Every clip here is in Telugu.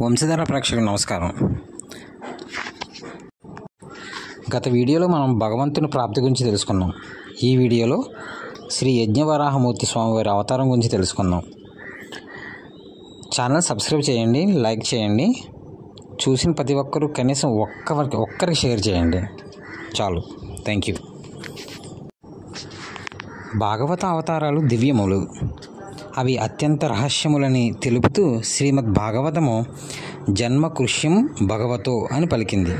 వంశధార ప్రేక్షకులకు నమస్కారం. గత వీడియోలో మనం భగవంతుని ప్రాప్తి గురించి తెలుసుకున్నాం. ఈ వీడియోలో శ్రీ యజ్ఞవరాహమూర్తి స్వామివారి అవతారం గురించి తెలుసుకుందాం. ఛానల్ సబ్స్క్రైబ్ చేయండి, లైక్ చేయండి. చూసిన ప్రతి ఒక్కరూ కనీసం ఒక్కరికి షేర్ చేయండి, చాలు. Thank you. భాగవత అవతారాలు దివ్యములు. అవి అత్యంత రహస్యములని తెలుపుతూ శ్రీమద్ భాగవతము జన్మ కృష్యం భగవతో అని పలికింది.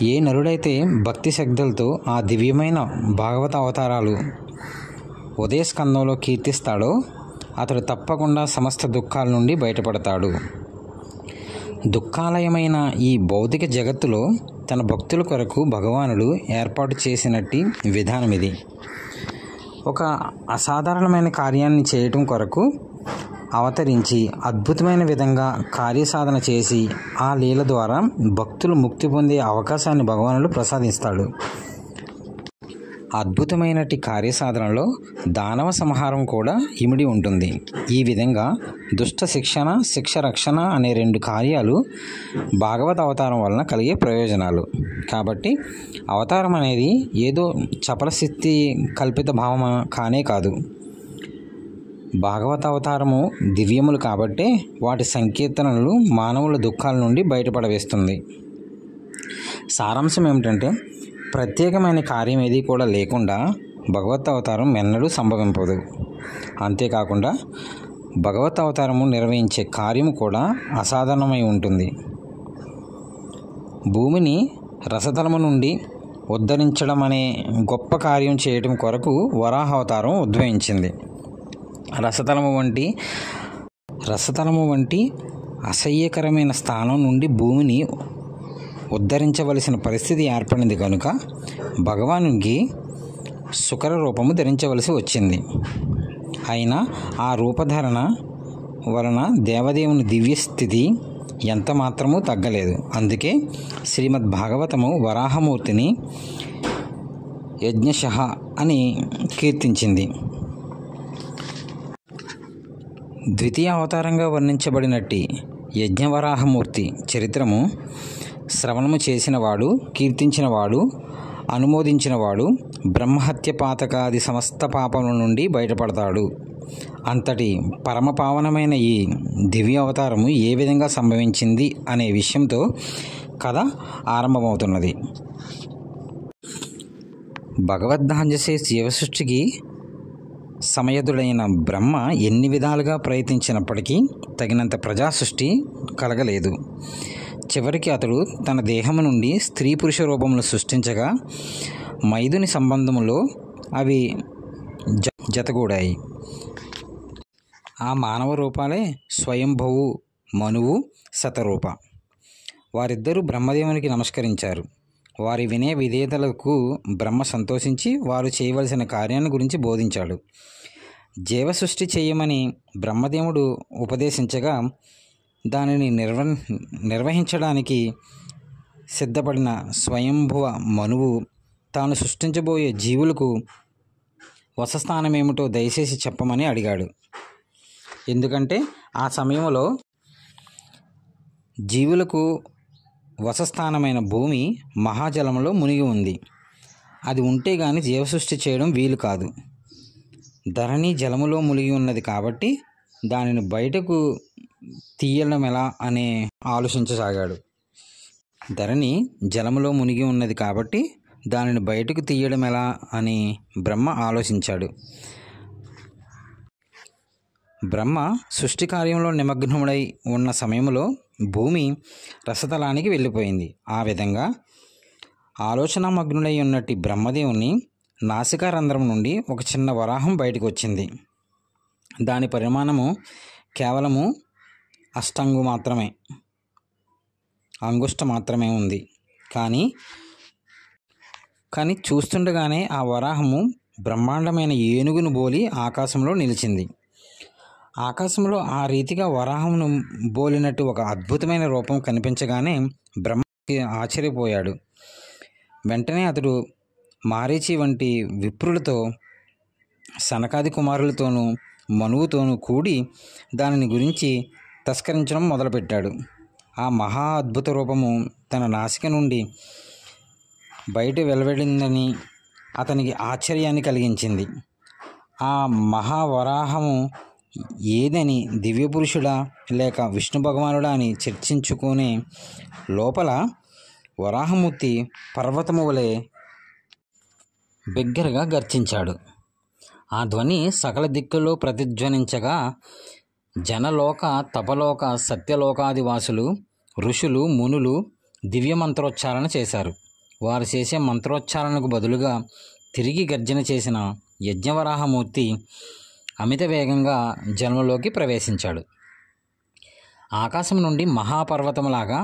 ఏ నరుడైతే భక్తి శ్రద్ధలతో ఆ దివ్యమైన భాగవత అవతారాలు ఉదయ స్కందంలో కీర్తిస్తాడో అతడు తప్పకుండా సమస్త దుఃఖాల నుండి బయటపడతాడు. దుఃఖాలయమైన ఈ భౌతిక జగత్తులో తన భక్తుల కొరకు భగవానుడు ఏర్పాటు చేసినట్టి విధానం ఇది. ఒక అసాధారణమైన కార్యాన్ని చేయటం కొరకు అవతరించి అద్భుతమైన విధంగా కార్యసాధన చేసి ఆ లీల ద్వారా భక్తులు ముక్తి పొందే అవకాశాన్ని భగవానుడు ప్రసాదిస్తాడు. అద్భుతమైనటి కార్యసాధనలో దానవ సంహారం కూడా ఇమిడి ఉంటుంది. ఈ విధంగా దుష్ట శిక్షణ, శిక్ష రక్షణ అనే రెండు కార్యాలు భాగవత అవతారం వలన కలిగే ప్రయోజనాలు. కాబట్టి అవతారం అనేది ఏదో చపలశక్తి కల్పిత భావన కానే కాదు. భాగవత అవతారము దివ్యములు కాబట్టే వాటి సంకీర్తనలు మానవుల దుఃఖాల నుండి బయటపడవేస్తుంది. సారాంశం ఏమిటంటే, ప్రత్యేకమైన కార్యం ఏది కూడా లేకుండా భగవత్ అవతారం ఎన్నడూ సంభవింపదు. అంతేకాకుండా భగవత్ అవతారము నిర్వహించే కార్యము కూడా అసాధారణమై ఉంటుంది. భూమిని రసతలము నుండి ఉద్ధరించడం అనే గొప్ప కార్యం చేయడం కొరకు వరాహ అవతారం ఉద్భవించింది. రసతలము వంటి అసహ్యకరమైన స్థానం నుండి భూమిని ఉద్ధరించవలసిన పరిస్థితి ఏర్పడింది కనుక భగవానునికి శుకర రూపము ధరించవలసి వచ్చింది. అయినా ఆ రూపధారణ వలన దేవదేవుని దివ్యస్థితి ఎంత మాత్రమూ తగ్గలేదు. అందుకే శ్రీమద్ భాగవతము వరాహమూర్తిని యజ్ఞశః అని కీర్తించింది. ద్వితీయ అవతారంగా వర్ణించబడినట్టి యజ్ఞవరాహమూర్తి చరిత్రము శ్రవణము చేసినవాడు, కీర్తించినవాడు, అనుమోదించినవాడు బ్రహ్మహత్య పాతకాది సమస్త పాపముల నుండి బయటపడతాడు. అంతటి పరమపావనమైన ఈ దివ్య అవతారము ఏ విధంగా సంభవించింది అనే విషయంతో కథ ఆరంభమవుతున్నది. భగవద్ధాంజసే జీవసృష్టికి సమయదుడైన బ్రహ్మ ఎన్ని విధాలుగా ప్రయత్నించినప్పటికీ తగినంత ప్రజాసృష్టి కలగలేదు. చివరికి అతడు తన దేహము నుండి స్త్రీ పురుష రూపములు సృష్టించగా మైథుని సంబంధములో అవి జతగూడాయి. ఆ మానవ రూపాలే స్వయంభువు, మనువు, శతరూప. వారిద్దరూ బ్రహ్మదేవునికి నమస్కరించారు. వారి వినయ విధేయతలకు బ్రహ్మ సంతోషించి వారు చేయవలసిన కార్యాన్ని గురించి బోధించాడు. జీవసృష్టి చేయమని బ్రహ్మదేవుడు ఉపదేశించగా దానిని నిర్వహించడానికి సిద్ధపడిన స్వయంభువ మనువు తాను సృష్టించబోయే జీవులకు వసస్థానమేమిటో దయచేసి చెప్పమని అడిగాడు. ఎందుకంటే ఆ సమయంలో జీవులకు వసస్థానమైన భూమి మహాజలంలో మునిగి ఉంది. అది ఉంటే గాని జీవసృష్టి చేయడం వీలు కాదు. ధరణి జలములో మునిగి ఉన్నది కాబట్టి దానిని బయటకు తీయడం ఎలా అని ఆలోచించసాగాడు. ధరణి జలములో మునిగి ఉన్నది కాబట్టి దానిని బయటకు తీయడం ఎలా అని బ్రహ్మ ఆలోచించాడు. బ్రహ్మ సృష్టి కార్యంలో నిమగ్నముడై ఉన్న సమయంలో భూమి రసతలానికి వెళ్ళిపోయింది. ఆ విధంగా ఆలోచనామగ్నుడై ఉన్నట్టి బ్రహ్మదేవుని నాసికారంధ్రం నుండి ఒక చిన్న వరాహం బయటకు వచ్చింది. దాని పరిమాణము కేవలము అంగుష్ట మాత్రమే ఉంది. కానీ చూస్తుండగానే ఆ వరాహము బ్రహ్మాండమైన ఏనుగును బోలి ఆకాశంలో నిలిచింది. ఆకాశంలో ఆ రీతిగా వరాహమును బోలినట్టు ఒక అద్భుతమైన రూపం కనిపించగానే బ్రహ్మకి ఆశ్చర్యపోయాడు. వెంటనే అతడు మారీచి వంటి విప్రులతో, సనకాది కుమారులతోనూ మనువుతోనూ కూడి దానిని గురించి తస్కరించడం మొదలుపెట్టాడు. ఆ మహా అద్భుత రూపము తన నాసిక నుండి బయట వెలువడిందని అతనికి ఆశ్చర్యాన్ని కలిగించింది. ఆ మహావరాహము ఏదని దివ్యపురుషుడా లేక విష్ణు భగవానుడా అని చర్చించుకునే లోపల వరాహమూర్తి పర్వతము వలె బిగ్గరగా గర్జించాడు. ఆ ధ్వని సకల దిక్కుల్లో ప్రతిధ్వనించగా జనలోక, తపలోక, సత్యలోకాదివాసులు, ఋషులు, మునులు దివ్య మంత్రోచ్చారణ చేశారు. వారు చేసే మంత్రోచ్చారణకు బదులుగా తిరిగి గర్జన చేసిన యజ్ఞవరాహమూర్తి అమిత వేగంగా జలంలోకి ప్రవేశించాడు. ఆకాశం నుండి మహాపర్వతములాగా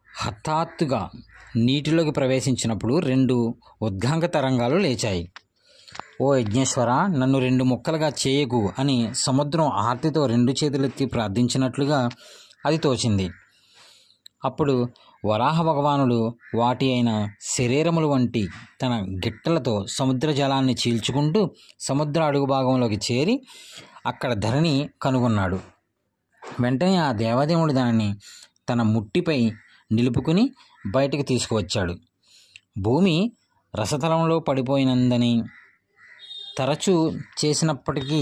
హఠాత్తుగా నీటిలోకి ప్రవేశించినప్పుడు 2 ఉద్గాంగ తరంగాలు లేచాయి. ఓ యజ్ఞేశ్వర, నన్ను 2 ముక్కలుగా చేయకు అని సముద్రం ఆర్తితో 2 చేతులెత్తి ప్రార్థించినట్లుగా అది తోచింది. అప్పుడు వరాహ భగవానుడు వాటి అయిన శరీరములు వంటి తన గిట్టలతో సముద్ర జలాన్ని చీల్చుకుంటూ సముద్ర అడుగు భాగంలోకి చేరి అక్కడ ధరణి కనుగొన్నాడు. వెంటనే ఆ దేవదేవుడు దానిని తన ముట్టిపై నిలుపుకుని బయటికి తీసుకువచ్చాడు. భూమి రసతలంలో పడిపోయినందని తరచూ చేసినప్పటికీ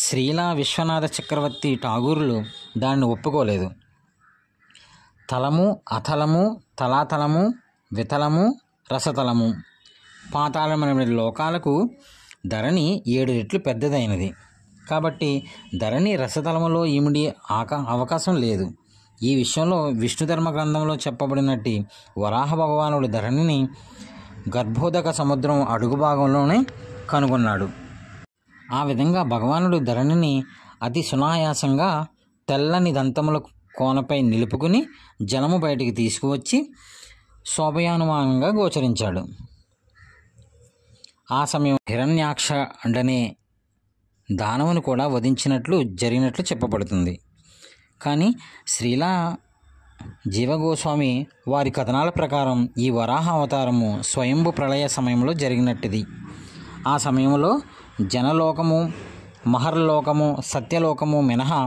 శ్రీలా విశ్వనాథ చక్రవర్తి ఠాగూరులు దాన్ని ఒప్పుకోలేదు. తలము, అతలము, తలాతలము, వితలము, రసతలము, పాతాళమైన లోకాలకు ధరణి 7 రెట్లు పెద్దదైనది. కాబట్టి ధరణి రసతలములో ఇమిడి అవకాశం లేదు. ఈ విషయంలో విష్ణుధర్మ గ్రంథంలో చెప్పబడినట్టు వరాహ భగవానుడు ధరణిని గర్భోదక సముద్రం అడుగు భాగంలోనే కనుగొన్నాడు. ఆ విధంగా భగవానుడు ధరణిని అతి సునాయాసంగా తెల్లని దంతముల కోనపై నిలుపుకుని జలము బయటికి తీసుకువచ్చి శోభయానుమానంగా గోచరించాడు. ఆ సమయం హిరణ్యాక్షుడనే దానవును కూడా వధించినట్లు జరిగినట్లు చెప్పబడుతుంది. కానీ శ్రీలా జీవగోస్వామి వారి కథనాల ప్రకారం ఈ వరాహ అవతారము స్వయంభు ప్రళయ సమయంలో జరిగినట్టుది. ఆ సమయంలో జనలోకము, మహర్లోకము, సత్యలోకము మినహా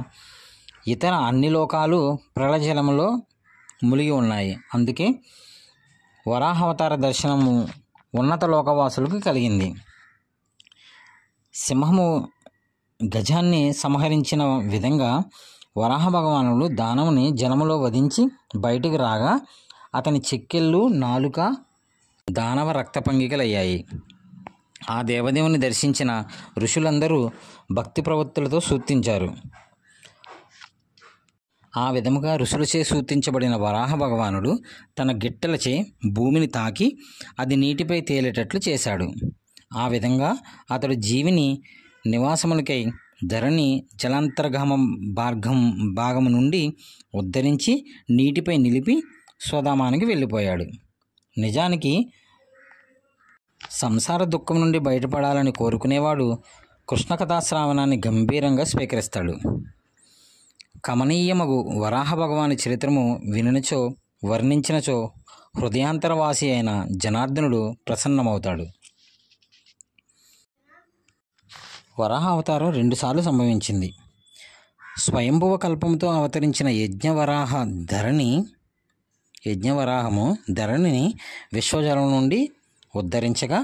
ఇతర అన్ని లోకాలు ప్రళయజలములో మునిగి ఉన్నాయి. అందుకే వరాహావతార దర్శనము ఉన్నత లోకవాసులకు కలిగింది. సింహము గజాన్ని సంహరించిన విధంగా వరాహ భగవానుడు దానవుని జలములో వధించి బయటికి రాగా అతని చెక్కెళ్ళు, నాలుక దానవ రక్త పంగికలయ్యాయి. ఆ దేవదేవుని దర్శించిన ఋషులందరూ భక్తి ప్రవృత్తులతో సూచించారు. ఆ విధముగా ఋషులచే సూచించబడిన వరాహ భగవానుడు తన గిట్టలచే భూమిని తాకి అది నీటిపై తేలేటట్లు చేశాడు. ఆ విధంగా అతడు జీవిని నివాసములకై ధరణి జలాంతర్గమ భాగము నుండి ఉద్ధరించి నీటిపై నిలిపి స్వధామానికి వెళ్ళిపోయాడు. నిజానికి సంసార దుఃఖం నుండి బయటపడాలని కోరుకునేవాడు కృష్ణకథాశ్రావణాన్ని గంభీరంగా స్వీకరిస్తాడు. కమనీయమగు వరాహ భగవాని చరిత్రము వినినచో వర్ణించినచో హృదయాంతరవాసి అయిన జనార్దనుడు ప్రసన్నమవుతాడు. వరాహ అవతారం 2 సార్లు సంభవించింది. స్వయంభువ కల్పంతో అవతరించిన యజ్ఞవరాహము ధరణిని విశ్వజలం నుండి ఉద్ధరించగా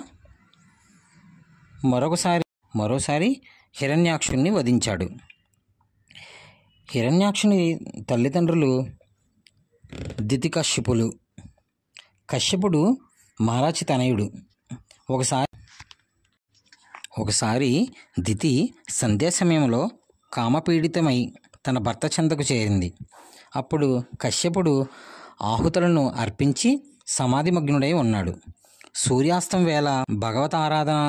మరోసారి హిరణ్యాక్షుణ్ణి వధించాడు. హిరణ్యాక్షుని తల్లిదండ్రులు దితికశ్యపులు. కశ్యపుడు మహారాజు తనయుడు. ఒకసారి దితి సంధ్యా సమయంలో కామపీడితమై తన భర్త చెంతకు చేరింది. అప్పుడు కశ్యపుడు ఆహుతులను అర్పించి సమాధిమగ్నుడై ఉన్నాడు. సూర్యాస్తం వేళ భగవత్ ఆరాధన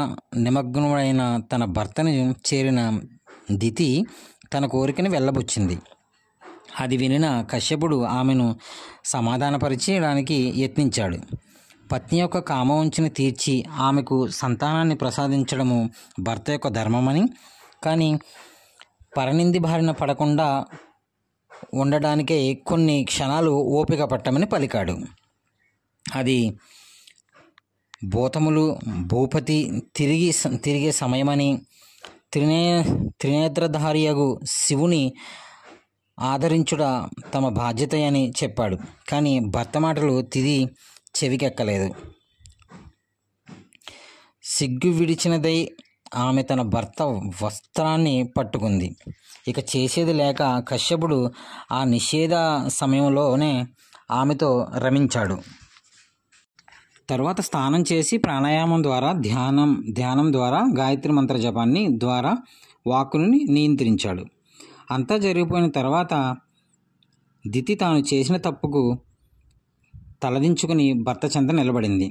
నిమగ్నుడైన తన భర్తను చేరిన దితి తన కోరికను వెళ్ళబుచ్చింది. అది వినిన కశ్యపుడు ఆమెను సమాధానపరచడానికి యత్నించాడు. పత్ని యొక్క కామవంచని తీర్చి ఆమెకు సంతానాన్ని ప్రసాదించడము భర్త యొక్క ధర్మమని, కానీ పరనింది బారిన పడకుండా ఉండడానికే కొన్ని క్షణాలు ఓపిక పట్టమని పలికాడు. అది భూపతి తిరిగే సమయమని, త్రినేత్రధారియగు శివుని ఆదరించుట తమ బాధ్యత అని చెప్పాడు. కానీ భర్త మాటలు తిది చెవికెక్కలేదు. సిగ్గు విడిచినదై ఆమె తన భర్త వస్త్రాన్ని పట్టుకుంది. ఇక చేసేది లేక కశ్యపుడు ఆ నిషేధ సమయంలోనే ఆమెతో రమించాడు. తర్వాత స్నానం చేసి ప్రాణాయామం ద్వారా ధ్యానం ద్వారా గాయత్రి మంత్ర జపాన్ని ద్వారా వాక్కుని నియంత్రించాడు. అంతా జరిగిపోయిన తర్వాత దితి తాను చేసిన తప్పుకు తలదించుకుని భర్త చెంత నిలబడింది.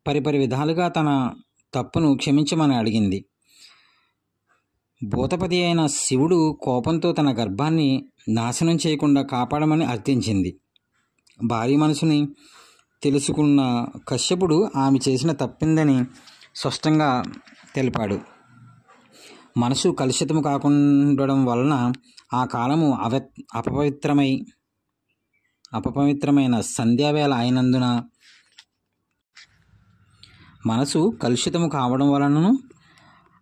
పరిపరి విధాలుగా తన తప్పును క్షమించమని అడిగింది. భూతపతి అయిన శివుడు కోపంతో తన గర్భాన్ని నాశనం చేయకుండా కాపాడమని అర్థించింది. భార్య మనసుని తెలుసుకున్న కశ్యపుడు ఆమె చేసిన తప్పిందని స్పష్టంగా తెలిపాడు. మనసు కలుషితము కాకుండడం వలన ఆ కాలము అపవిత్రమైన సంధ్యావేళ అయినందున మనసు కలుషితము కావడం వలనను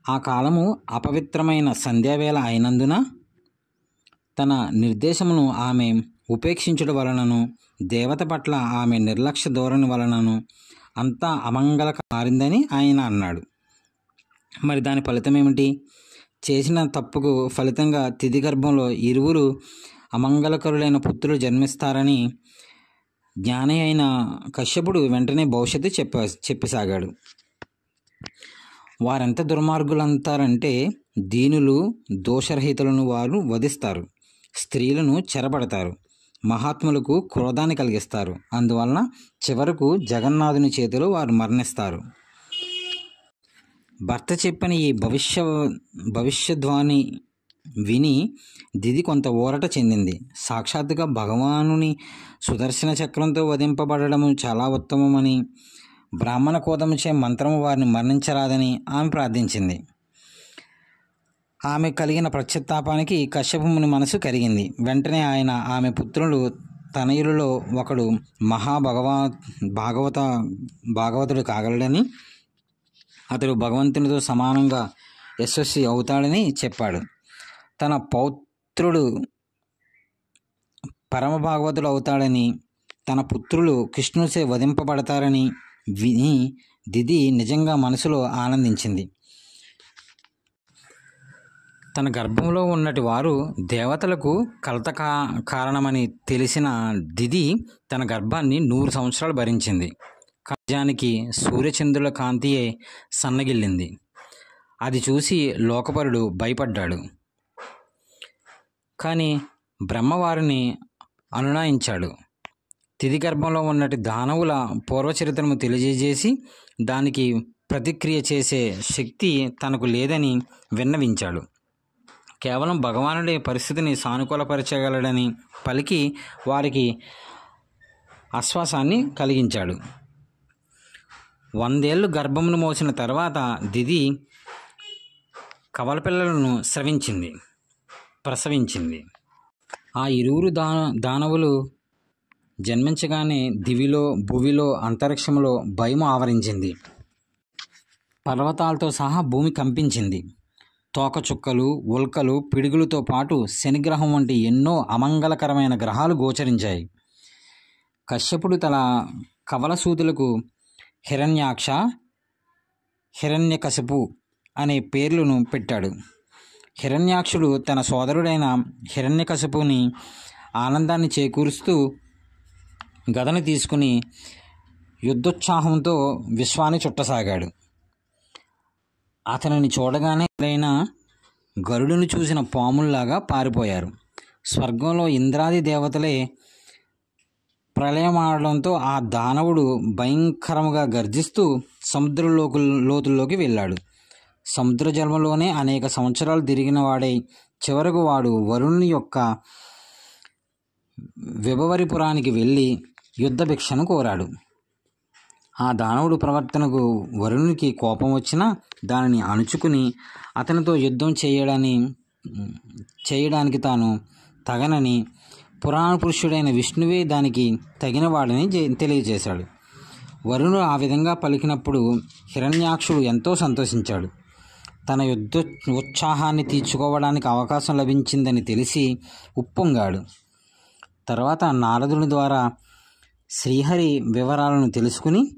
ఆ కాలము అపవిత్రమైన సంధ్యావేళ అయినందున తన నిర్దేశమును ఆమె ఉపేక్షించడం వలనను దేవత పట్ల ఆమె నిర్లక్ష్య ధోరణి వలనను అంతా అమంగళకారిందని ఆయన అన్నాడు. మరి దాని ఫలితం ఏమిటి? చేసిన తప్పుకు ఫలితంగా తిథి గర్భంలో ఇరువురు అమంగళకరులైన పుత్రులు జన్మిస్తారని జ్ఞాని అయిన కశ్యపుడు వెంటనే భవిష్యత్తు చెప్పసాగాడు. వారెంత దుర్మార్గులంటారంటే దీనులు దోషరహితులను వారు వధిస్తారు, స్త్రీలను చెరపడతారు, మహాత్ములకు క్రోధాన్ని కలిగిస్తారు. అందువలన చివరకు జగన్నాథుని చేతిలో వారు మరణిస్తారు. భర్త చెప్పిన ఈ భవిష్యద్వాణి విని దిది కొంత ఊరట చెందింది. సాక్షాత్తుగా భగవానుని సుదర్శన చక్రంతో వధింపబడము చాలా ఉత్తమమని, బ్రాహ్మణ కోదముచే మంత్రము వారిని మరణించరాదని ఆమె ప్రార్థించింది. ఆమె కలిగిన ప్రత్యుత్తాపానికి కశ్యపుని మనసు కరిగింది. వెంటనే ఆయన ఆమె పుత్రులు తనయులలో ఒకడు భాగవతుడు కాగలడని, అతడు భగవంతునితో సమానంగా యశస్వి అవుతాడని చెప్పాడు. తన పౌత్రుడు పరమ భాగవతుడు అవుతాడని, తన పుత్రులు కృష్ణుచే వధింపబడతారని విని దిది నిజంగా మనసులో ఆనందించింది. తన గర్భంలో ఉన్నటి వారు దేవతలకు కలత కారణమని తెలిసిన దిది తన గర్భాన్ని 100 సంవత్సరాలు భరించింది. నిజానికి సూర్యచంద్రుల కాంతియే సన్నగిల్లింది. అది చూసి లోకపరుడు భయపడ్డాడు. కానీ బ్రహ్మవారిని అనునయించాడు. తిథి గర్భంలో ఉన్నటి దానవుల పూర్వచరిత్రను తెలియజేసి దానికి ప్రతిక్రియ చేసే శక్తి తనకు లేదని విన్నవించాడు. కేవలం భగవానుడే పరిస్థితిని సానుకూలపరచగలడని పలికి వారికి ఆశ్వాసాన్ని కలిగించాడు. 100 ఏళ్ళు గర్భమును మోసిన తర్వాత దిది కవలపిల్లలను ప్రసవించింది. ఆ ఇరువురు దానవులు జన్మించగానే దివిలో, భువిలో, అంతరిక్షంలో భయం ఆవరించింది. పర్వతాలతో సహా భూమి కంపించింది. తోకచుక్కలు, ఉల్కలు, పిడుగులతో పాటు శనిగ్రహం వంటి ఎన్నో అమంగళకరమైన గ్రహాలు గోచరించాయి. కశ్యపుడు తన కవలసూతులకు హిరణ్యాక్ష, హిరణ్యకశిపు అనే పేర్లను పెట్టాడు. హిరణ్యాక్షుడు తన సోదరుడైన హిరణ్యకశిపుని ఆనందాన్ని చేకూరుస్తూ గదను తీసుకుని యుద్ధోత్సాహంతో విశ్వాన్ని చుట్టసాగాడు. అతనిని చూడగానే ఎవరైనా గరుడును చూసిన పాముల్లాగా పారిపోయారు. స్వర్గంలో ఇంద్రాది దేవతలే ప్రళయమాడడంతో ఆ దానవుడు భయంకరముగా గర్జిస్తూ లోతుల్లోకి వెళ్ళాడు. సముద్ర జలంలోనే అనేక సంవత్సరాలు తిరిగిన వాడై చివరకు వాడు వరుణుని యొక్క విభవరిపురానికి వెళ్ళి యుద్ధభిక్షను కోరాడు. ఆ దానవుడు ప్రవర్తనకు వరుణునికి కోపం వచ్చినా దానిని అణుచుకుని అతనితో యుద్ధం చేయడానికి తాను తగనని, పురాణ పురుషుడైన విష్ణువే దానికి తగినవాడని తెలియజేశాడు. వరుణుడు ఆ విధంగా పలికినప్పుడు హిరణ్యాక్షుడు ఎంతో సంతోషించాడు. తన యుద్ధ ఉత్సాహాన్ని తీర్చుకోవడానికి అవకాశం లభించిందని తెలిసి ఉప్పొంగాడు. తర్వాత నారదుని ద్వారా శ్రీహరి వివరాలను తెలుసుకుని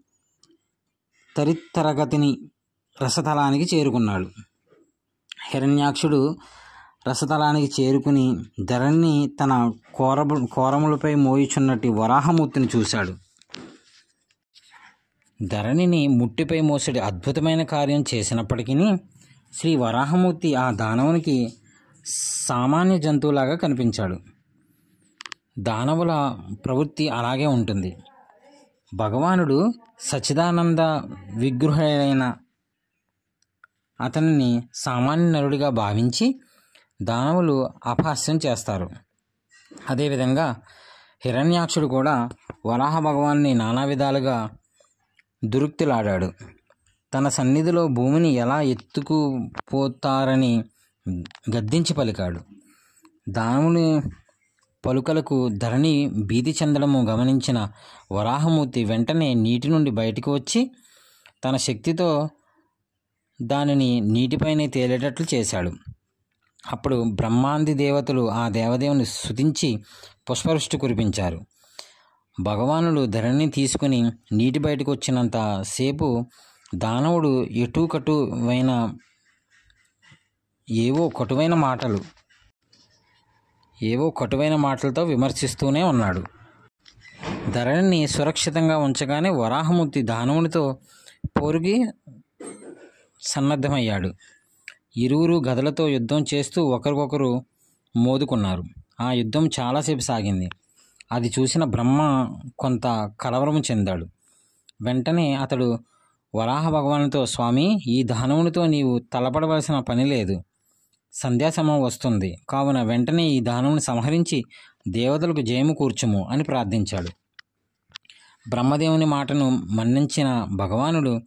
తరిత్తరగతిని రసతలానికి చేరుకున్నాడు. హిరణ్యాక్షుడు రసతలానికి చేరుకుని ధరణిని తన కోరములపై మోయుచున్నట్టు వరాహమూర్తిని చూశాడు. ధరణిని ముట్టిపై మోసడి అద్భుతమైన కార్యం చేసినప్పటికీ శ్రీ వరాహమూర్తి ఆ దానవునికి సామాన్య జంతువులాగా కనిపించాడు. దానవుల ప్రవృత్తి అలాగే ఉంటుంది. భగవానుడు సచ్చిదానంద విగ్రహుడైన అతనిని సామాన్య నరుడిగా భావించి దానవులు అపహాస్యం చేస్తారు. అదేవిధంగా హిరణ్యాక్షుడు కూడా వరాహ భగవాన్ని నానా విధాలుగా దురుక్తులాడాడు. తన సన్నిధిలో భూమిని ఎలా ఎత్తుకుపోతారని గద్దించి పలికాడు. దానవుని పలుకలకు ధరణి భీతి చెందడము గమనించిన వరాహమూర్తి వెంటనే నీటి నుండి బయటకు వచ్చి తన శక్తితో దానిని నీటిపైనే తేలేటట్లు చేశాడు. అప్పుడు బ్రహ్మాంది దేవతలు ఆ దేవదేవుని స్తుతించి పుష్పవృష్టి కురిపించారు. భగవానుడు ధరణిని తీసుకుని నీటి బయటకు వచ్చినంత సేపు దానవుడు ఏవో కటువైన మాటలతో విమర్శిస్తూనే ఉన్నాడు. ధరణిని సురక్షితంగా ఉంచగానే వరాహమూర్తి దానవునితో పోరుకి సన్నద్ధమయ్యాడు. ఇరువురు గదలతో యుద్ధం చేస్తూ ఒకరికొకరు మోదుకున్నారు. ఆ యుద్ధం చాలాసేపు సాగింది. అది చూసిన బ్రహ్మ కొంత కలవరం చెందాడు. వెంటనే అతడు వరాహ భగవానుతో, స్వామి, ఈ దానవునితో నీవు తలపడవలసిన పని లేదు. సంధ్యాసమయం వస్తుంది కావున వెంటనే ఈ దానవుని సంహరించి దేవతలకు జయము కూర్చుము అని ప్రార్థించాడు. బ్రహ్మదేవుని మాటను మన్నించిన భగవానుడు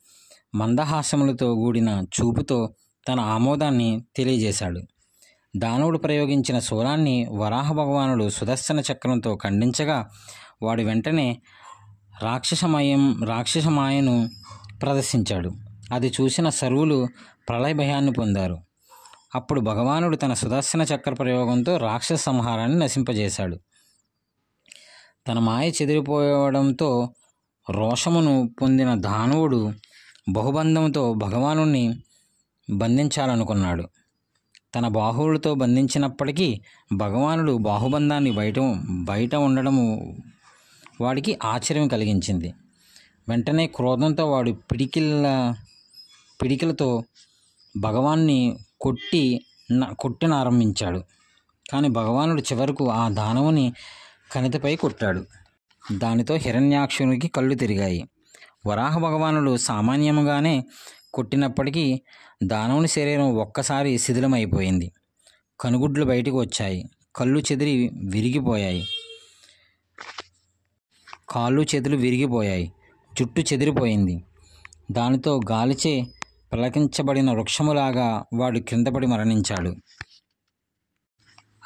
మందహాసములతో కూడిన చూపుతో తన ఆమోదాన్ని తెలియజేశాడు. దానవుడు ప్రయోగించిన శూలాన్ని వరాహ భగవానుడు సుదర్శన చక్రంతో ఖండించగా వాడు వెంటనే రాక్షసమాయను ప్రదర్శించాడు. అది చూసిన సర్వులు ప్రళయ భయాన్ని పొందారు. అప్పుడు భగవానుడు తన సుదర్శన చక్ర ప్రయోగంతో రాక్షస సంహారాన్ని నశింపజేశాడు. తన మాయ చెదిరిపోవడంతో రోషమును పొందిన దానవుడు బహుబంధంతో భగవానుణ్ణి బంధించాలనుకున్నాడు. తన బాహువులతో బంధించినప్పటికీ భగవానుడు బాహుబంధాన్ని బయట ఉండడము వాడికి ఆశ్చర్యం కలిగించింది. వెంటనే క్రోధంతో వాడు పిడికిలతో భగవాన్ని కొట్టినారంభించాడు. కానీ భగవానుడు చివరకు ఆ దానవుని కణితిపై కొట్టాడు. దానితో హిరణ్యాక్షునికి కళ్ళు తిరిగాయి. వరాహ భగవానుడు సామాన్యముగానే కొట్టినప్పటికీ దానవుని శరీరం ఒక్కసారి శిథిలమైపోయింది. కనుగుడ్లు బయటకు వచ్చాయి. కాళ్ళు చేతులు విరిగిపోయాయి. జుట్టు చెదిరిపోయింది. దానితో గాలిచే పలకించబడిన వృక్షములాగా వాడు క్రిందపడి మరణించాడు.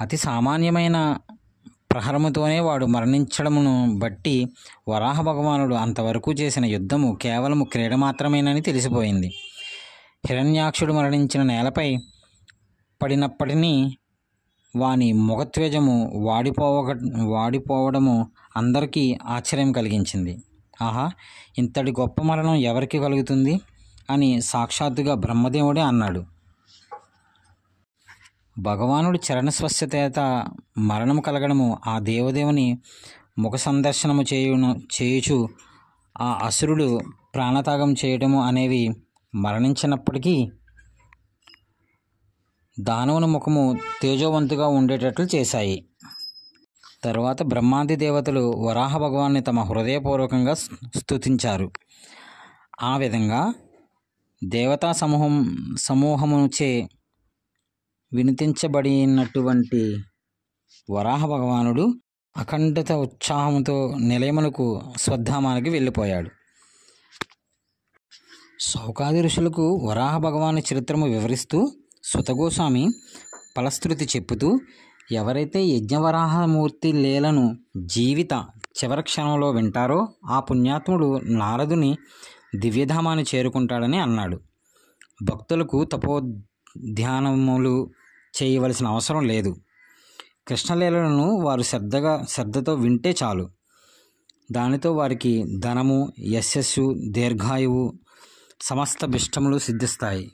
అతి సామాన్యమైన ప్రహరముతోనే వాడు మరణించడమును బట్టి వరాహ భగవానుడు అంతవరకు చేసిన యుద్ధము కేవలము క్రీడ మాత్రమేనని తెలిసిపోయింది. హిరణ్యాక్షుడు మరణించిన నేలపై పడినప్పటినీ వాని ముఖత్వేజము వాడిపోవడము అందరికీ ఆశ్చర్యం కలిగించింది. ఆహా, ఇంతటి గొప్ప మరణం ఎవరికి కలుగుతుంది అని సాక్షాత్తుగా బ్రహ్మదేవుడే అన్నాడు. భగవానుడు చరణస్పర్శచేత మరణము కలగడము, ఆ దేవదేవుని ముఖ సందర్శనము చేయుచు ఆ అసురుడు ప్రాణత్యాగం చేయటము అనేవి మరణించినప్పటికీ దానవుని ముఖము తేజోవంతుగా ఉండేటట్లు చేశాయి. తరువాత బ్రహ్మాది దేవతలు వరాహ భగవాన్ని తమ హృదయపూర్వకంగా స్తుతించారు. ఆ విధంగా దేవతా సమూహముచే వినితించబడినటువంటి వరాహ భగవానుడు అఖండిత ఉత్సాహంతో నిలయమునకు స్వధామానికి వెళ్ళిపోయాడు. శౌకాది ఋషులకు వరాహ భగవాను చరిత్రము వివరిస్తూ సుతగోస్వామి ఫలశ్రుతి చెప్పుతూ, ఎవరైతే యజ్ఞవరాహమూర్తి లీలను జీవిత చివరి క్షణంలో వింటారో ఆ పుణ్యాత్ముడు నారదుని దివ్యధామాన్ని చేరుకుంటాడని అన్నాడు. భక్తులకు ధ్యానములు చేయవలసిన అవసరం లేదు. కృష్ణలీలలను వారు శ్రద్ధతో వింటే చాలు. దానితో వారికి ధనము, యశస్సు, దీర్ఘాయువు, సమస్త భిష్టములు సిద్ధిస్తాయి.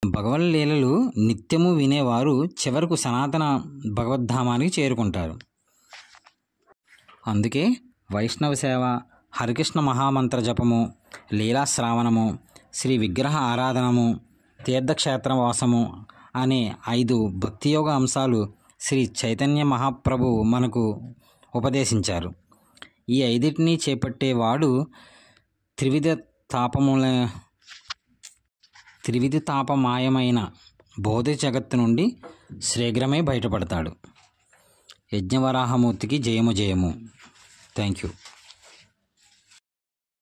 భగవన్ లీలలు నిత్యము వినేవారు చివరకు సనాతన భగవద్ధామానికి చేరుకుంటారు. అందుకే వైష్ణవ సేవ, హరికృష్ణ మహామంత్ర జపము, లీలాశ్రావణము, శ్రీ విగ్రహ ఆరాధనము, తీర్థక్షేత్రవాసము అనే 5 భక్తియోగ అంశాలు శ్రీ చైతన్య మహాప్రభు మనకు ఉపదేశించారు. ఈ 5టిని చేపట్టేవాడు త్రివిధ తాపమాయమైన భౌతిక జగత్తు నుండి శీఘ్రమే బయటపడతాడు. యజ్ఞవరాహమూర్తికి జయము జయము. Thank you.